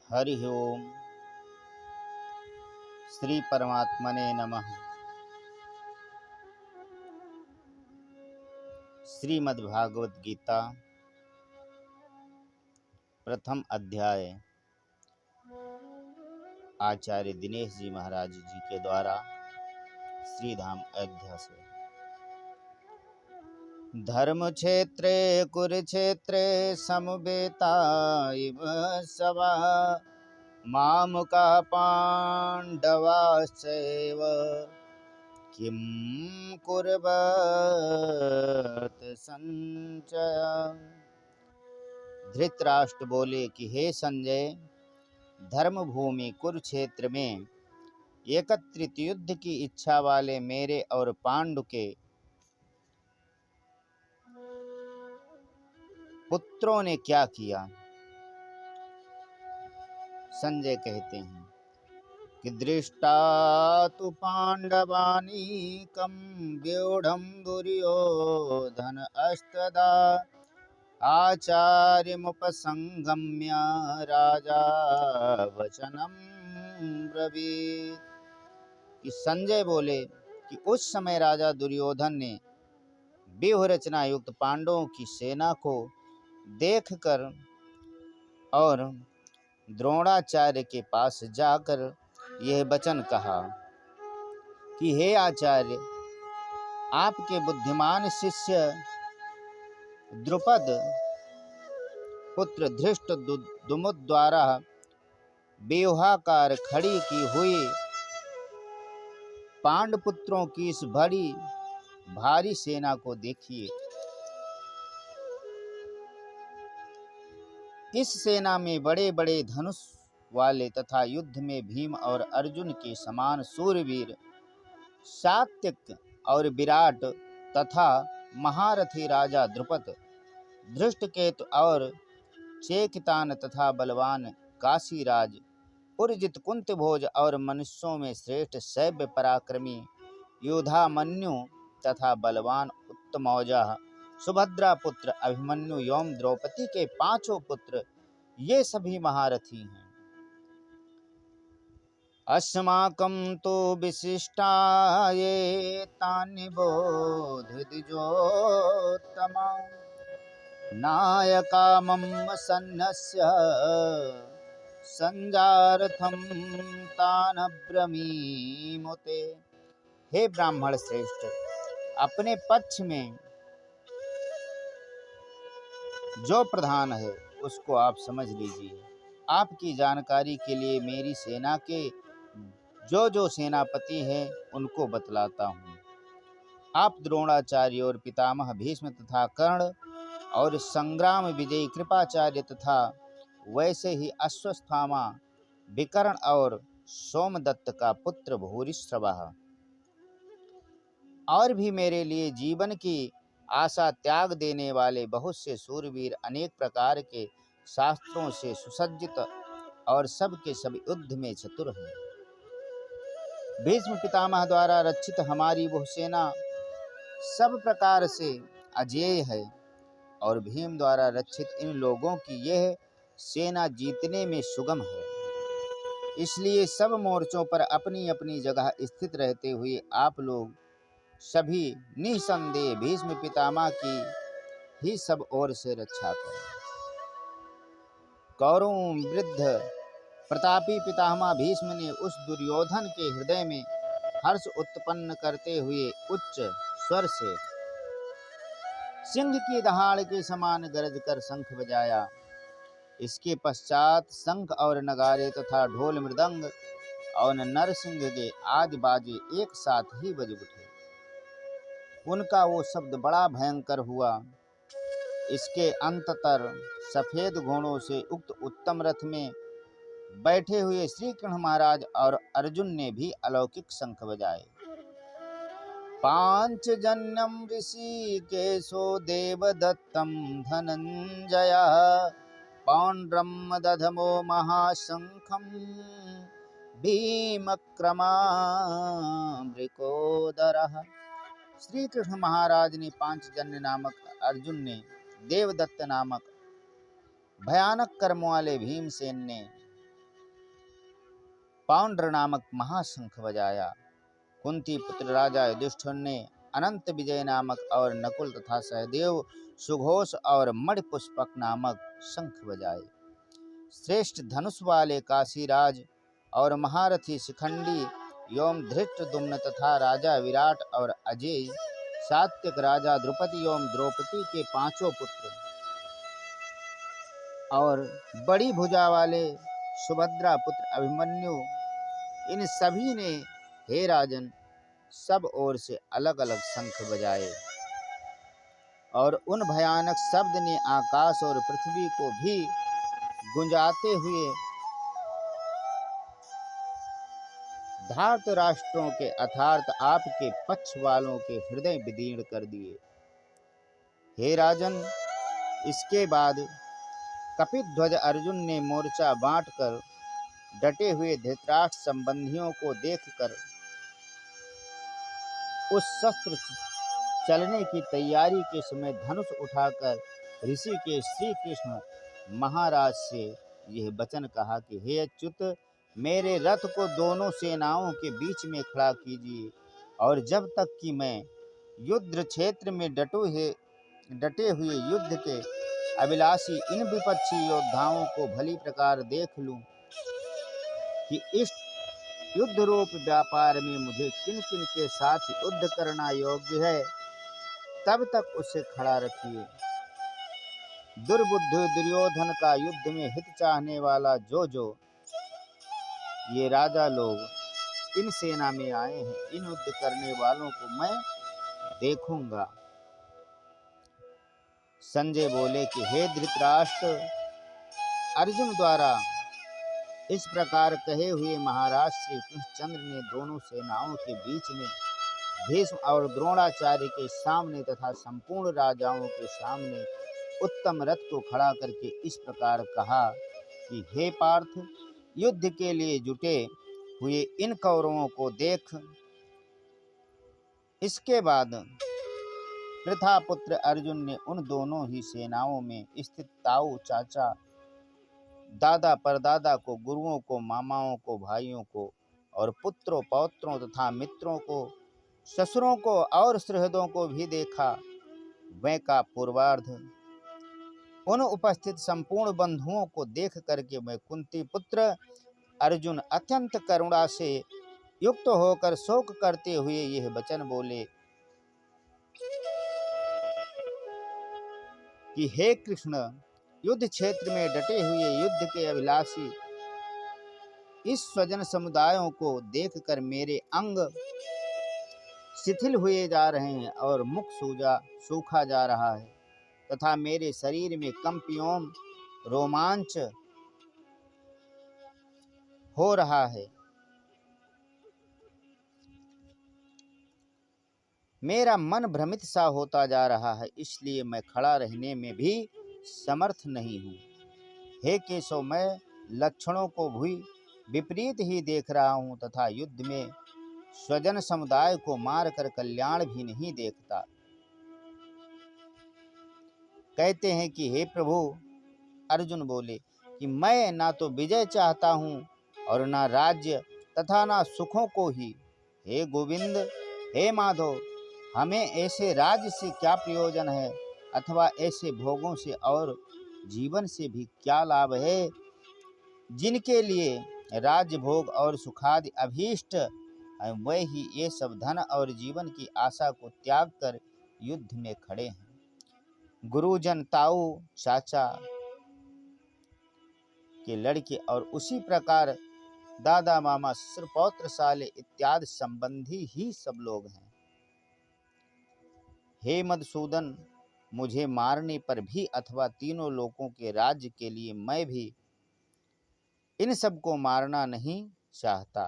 हरि ओम। श्री परमात्मने नमः। श्रीमद्भागवत गीता प्रथम अध्याय आचार्य दिनेश जी महाराज जी के द्वारा श्री धाम अयोध्या से। धर्म क्षेत्रे कुरुक्षेत्रे समवेता इव सवा मामुका पांडवाश्चैव किं कुर्वत संचय। धृतराष्ट्र बोले कि हे संजय, धर्मभूमि कुरुक्षेत्र में एकत्रित युद्ध की इच्छा वाले मेरे और पांडु के पुत्रों ने क्या किया। संजय कहते हैं कि दृष्टा तु पांडवानीकं व्यूढ़ं दुर्योधन अस्तदा आचार्यमुपसंगम्य राजा वचनम ब्रवीत। कि संजय बोले कि उस समय राजा दुर्योधन ने व्यूह रचना युक्त पांडवों की सेना को देखकर और द्रोणाचार्य के पास जाकर यह वचन कहा कि हे आचार्य, आपके बुद्धिमान शिष्य द्रुपद पुत्र धृष्टद्युम्न द्वारा व्यूहाकार खड़ी की हुई पांडपुत्रों की इस बड़ी भारी सेना को देखिए। इस सेना में बड़े बड़े धनुष वाले तथा युद्ध में भीम और अर्जुन के समान सूरवीर, सात्विक और विराट तथा महारथी राजा द्रुपद, धृष्टकेतु और चेकितान तथा बलवान काशीराज, पुरजित कुंतभोज और मनुष्यों में श्रेष्ठ शैव्य पराक्रमी युधामन्यु तथा बलवान उत्तमौजा सुभद्रा पुत्र अभिमन्यु एवं द्रौपदी के पांचों पुत्र, ये सभी महारथी हैं। अस्माकं तो विशिष्टाये तानि बोध द्विजोत्तमा नायका मम सन्नस्य संजार्थम तान ब्रमीमुते। हे ब्राह्मण श्रेष्ठ, अपने पक्ष में जो प्रधान है उसको आप समझ लीजिए। आपकी जानकारी के लिए मेरी सेना के जो सेनापति हैं उनको बतलाता हूँ। आप द्रोणाचार्य और पितामह भीष्म तथा कर्ण और संग्राम विजयी कृपाचार्य तथा वैसे ही अश्वस्थामा, विकर्ण और सोमदत्त का पुत्र भूरिश्रवः और भी मेरे लिए जीवन की आशा त्याग देने वाले बहुत से सूरवीर, अनेक प्रकार के शास्त्रों से सुसज्जित और सब के सब युद्ध में चतुर हैं। भीष्म पितामह द्वारा रक्षित हमारी वह सेना सब प्रकार से अजेय है और भीम द्वारा रक्षित इन लोगों की यह सेना जीतने में सुगम है। इसलिए सब मोर्चों पर अपनी अपनी जगह स्थित रहते हुए आप लोग सभी निसंदेह भीष्म पितामह की ही सब ओर से रक्षा करें। कौरव वृद्ध प्रतापी पितामह भीष्म ने उस दुर्योधन के हृदय में हर्ष उत्पन्न करते हुए उच्च स्वर से सिंह की दहाड़ के समान गरज कर शंख बजाया। इसके पश्चात शंख और नगारे तथा ढोल मृदंग और नरसिंह के आदि बाजे एक साथ ही बज उठे। उनका वो शब्द बड़ा भयंकर हुआ। इसके अंततर सफेद घोड़ों से उक्त उत्तम रथ में बैठे हुए श्री कृष्ण महाराज और अर्जुन ने भी अलौकिक शंख बजाए। पांचजन्यम ऋषिकेशो देवदत्तम धनंजय पौंड्रम दधमो महाशंखम भीमक्रमामृकोदरः। श्री कृष्ण महाराज ने पांचजन्य नामक अर्जुन ने, देवदत्त नामक भयानक कर्म वाले भीमसेन ने पौंड्र नामक महाशंख बजाया। कुंती पुत्र राजा युधिष्ठिर ने अनंत विजय नामक और नकुल तथा सहदेव सुघोष और मणिपुष्पक नामक शंख बजाए। श्रेष्ठ धनुष वाले काशीराज और महारथी शिखंडी एवं धृष्टद्युम्न तथा राजा विराट और अजय, सात्विक राजा द्रुपदी एवं द्रौपदी के पांचों पुत्र और बड़ी भुजा वाले सुभद्रा पुत्र अभिमन्यु, इन सभी ने हे राजन सब ओर से अलग अलग शंख बजाए और उन भयानक शब्द ने आकाश और पृथ्वी को भी गुंजाते हुए धार्त राष्ट्रों के अर्थात आपके पक्ष वालों के हृदय विदीर्ण कर दिए। हे राजन, इसके बाद कपिध्वज अर्जुन ने मोर्चा बांटकर डटे हुए धृतराष्ट्र संबंधियों को देखकर उस शस्त्र चलने की तैयारी के समय धनुष उठाकर ऋषिकेश श्री कृष्ण महाराज से यह वचन कहा कि हे अच्युत, मेरे रथ को दोनों सेनाओं के बीच में खड़ा कीजिए और जब तक कि मैं युद्ध क्षेत्र में डटे हुए युद्ध के अभिलाषी इन विपक्षी योद्धाओं को भली प्रकार देख लूं कि इस युद्ध रूप व्यापार में मुझे किन किन के साथ युद्ध करना योग्य है, तब तक उसे खड़ा रखिए। दुर्बुद्धि दुर्योधन का युद्ध में हित चाहने वाला जो ये राजा लोग इन सेना में आए हैं, इन युद्ध करने वालों को मैं देखूंगा। संजय बोले कि हे धृतराष्ट्र, अर्जुन द्वारा इस प्रकार कहे हुए महाराज श्री कृष्णचंद्र ने दोनों सेनाओं के बीच में भीष्म और द्रोणाचार्य के सामने तथा संपूर्ण राजाओं के सामने उत्तम रथ को खड़ा करके इस प्रकार कहा कि हे पार्थ, युद्ध के लिए जुटे हुए इन कौरवों को देख। इसके बाद प्रथापुत्र अर्जुन ने उन दोनों ही सेनाओं में स्थित ताऊ, चाचा, दादा, परदादा को, गुरुओं को, मामाओं को, भाइयों को और पुत्रों, पौत्रों तथा मित्रों को, ससुरों को और सुहृदों को भी देखा। वै का पूर्वार्ध उन उपस्थित संपूर्ण बंधुओं को देख करके मैं कुंती पुत्र अर्जुन अत्यंत करुणा से युक्त होकर शोक करते हुए यह वचन बोले कि हे कृष्ण, युद्ध क्षेत्र में डटे हुए युद्ध के अभिलाषी इस स्वजन समुदायों को देखकर मेरे अंग शिथिल हुए जा रहे हैं और मुख सूखा जा रहा है तथा मेरे शरीर में कंप एवं रोमांच हो रहा है। मेरा मन भ्रमित सा होता जा रहा है, इसलिए मैं खड़ा रहने में भी समर्थ नहीं हूँ। हे केशव, मैं लक्षणों को भी विपरीत ही देख रहा हूँ तथा युद्ध में स्वजन समुदाय को मारकर कल्याण भी नहीं देखता। कहते हैं कि हे प्रभु, अर्जुन बोले कि मैं ना तो विजय चाहता हूँ और ना राज्य तथा ना सुखों को ही। हे गोविंद, हे माधव, हमें ऐसे राज्य से क्या प्रयोजन है अथवा ऐसे भोगों से और जीवन से भी क्या लाभ है जिनके लिए राज्य भोग और सुखादि अभीष्ट वह ही ये सब धन और जीवन की आशा को त्याग कर युद्ध में खड़े हैं। गुरुजन, ताऊ, चाचा के लड़के और उसी प्रकार दादा, मामा, सुपौत्र, साले इत्यादि संबंधी ही सब लोग हैं। हे मधुसूदन, मुझे मारने पर भी अथवा तीनों लोकों के राज्य के लिए मैं भी इन सबको मारना नहीं चाहता।